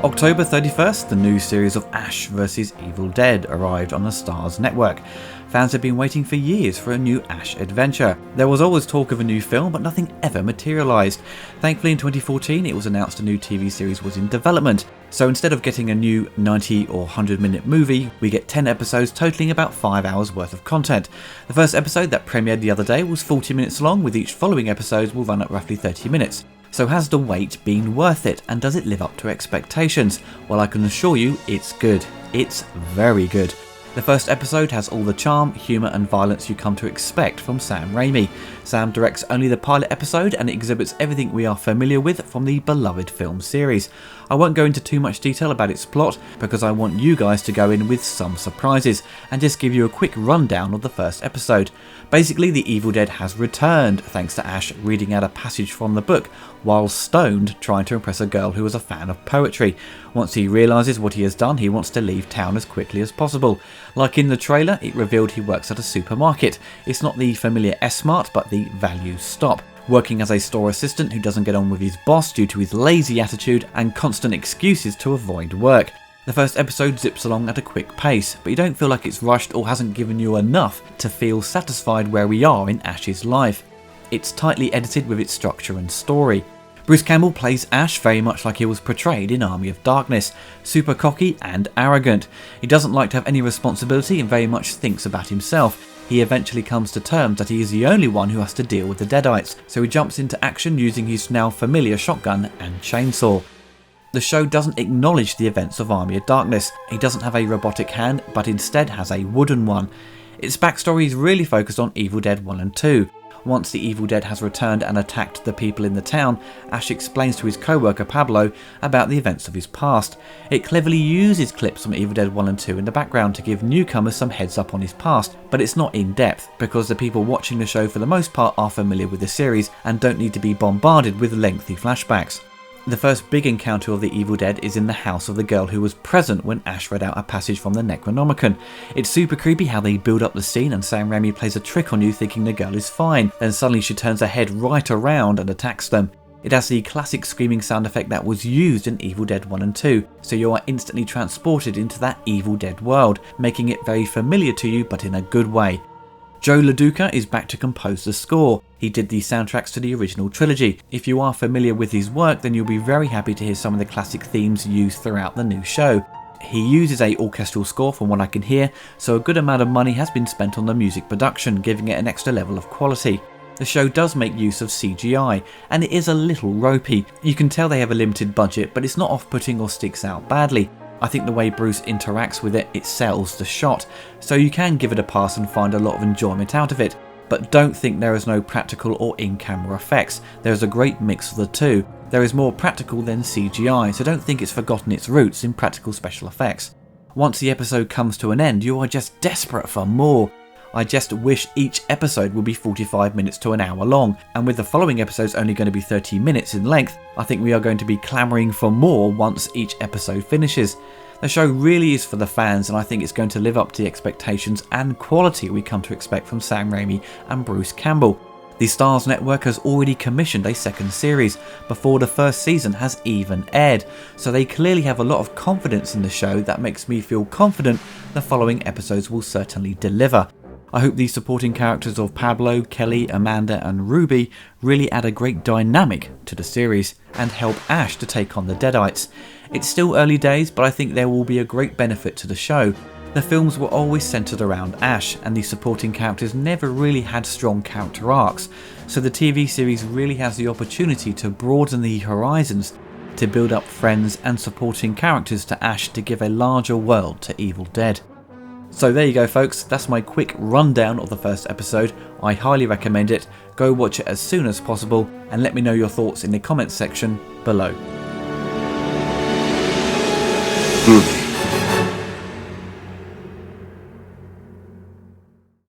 October 31st, the new series of Ash vs Evil Dead arrived on the Starz network. Fans had been waiting for years for a new Ash adventure. There was always talk of a new film, but nothing ever materialised. Thankfully in 2014 it was announced a new TV series was in development. So instead of getting a new 90 or 100 minute movie, we get 10 episodes totaling about 5 hours worth of content. The first episode that premiered the other day was 40 minutes long, with each following episode will run at roughly 30 minutes. So has the wait been worth it, and does it live up to expectations? Well, I can assure you it's good. It's very good. The first episode has all the charm, humour and violence you come to expect from Sam Raimi. Sam directs only the pilot episode and it exhibits everything we are familiar with from the beloved film series. I won't go into too much detail about its plot because I want you guys to go in with some surprises and just give you a quick rundown of the first episode. Basically, the Evil Dead has returned thanks to Ash reading out a passage from the book while stoned trying to impress a girl who was a fan of poetry. Once he realises what he has done, he wants to leave town as quickly as possible. Like in the trailer, it revealed he works at a supermarket. It's not the familiar S-Mart, but the value stop. Working as a store assistant who doesn't get on with his boss due to his lazy attitude and constant excuses to avoid work. The first episode zips along at a quick pace, but you don't feel like it's rushed or hasn't given you enough to feel satisfied where we are in Ash's life. It's tightly edited with its structure and story. Bruce Campbell plays Ash very much like he was portrayed in Army of Darkness, super cocky and arrogant. He doesn't like to have any responsibility and very much thinks about himself. He eventually comes to terms that he is the only one who has to deal with the Deadites, so he jumps into action using his now familiar shotgun and chainsaw. The show doesn't acknowledge the events of Army of Darkness. He doesn't have a robotic hand, but instead has a wooden one. Its backstory is really focused on Evil Dead 1 and 2. Once the Evil Dead has returned and attacked the people in the town, Ash explains to his co-worker Pablo about the events of his past. It cleverly uses clips from Evil Dead 1 and 2 in the background to give newcomers some heads up on his past, but it's not in depth because the people watching the show for the most part are familiar with the series and don't need to be bombarded with lengthy flashbacks. The first big encounter of the Evil Dead is in the house of the girl who was present when Ash read out a passage from the Necronomicon. It's super creepy how they build up the scene and Sam Raimi plays a trick on you thinking the girl is fine, then suddenly she turns her head right around and attacks them. It has the classic screaming sound effect that was used in Evil Dead 1 and 2, so you are instantly transported into that Evil Dead world, making it very familiar to you but in a good way. Joe LaDuca is back to compose the score. He did the soundtracks to the original trilogy. If you are familiar with his work, then you'll be very happy to hear some of the classic themes used throughout the new show. He uses an orchestral score from what I can hear, so a good amount of money has been spent on the music production, giving it an extra level of quality. The show does make use of CGI, and it is a little ropey. You can tell they have a limited budget, but it's not off-putting or sticks out badly. I think the way Bruce interacts with it, it sells the shot, so you can give it a pass and find a lot of enjoyment out of it. But don't think there is no practical or in-camera effects. There is a great mix of the two. There is more practical than CGI, so don't think it's forgotten its roots in practical special effects. Once the episode comes to an end, you are just desperate for more. I just wish each episode would be 45 minutes to an hour long, and with the following episodes only going to be 30 minutes in length, I think we are going to be clamouring for more once each episode finishes. The show really is for the fans, and I think it's going to live up to the expectations and quality we come to expect from Sam Raimi and Bruce Campbell. The Starz network has already commissioned a second series before the first season has even aired, so they clearly have a lot of confidence in the show that makes me feel confident the following episodes will certainly deliver. I hope the supporting characters of Pablo, Kelly, Amanda and Ruby really add a great dynamic to the series and help Ash to take on the Deadites. It's still early days, but I think there will be a great benefit to the show. The films were always centred around Ash, and the supporting characters never really had strong character arcs, so the TV series really has the opportunity to broaden the horizons, to build up friends and supporting characters to Ash to give a larger world to Evil Dead. So there you go folks, that's my quick rundown of the first episode. I highly recommend it. Go watch it as soon as possible and let me know your thoughts in the comments section below.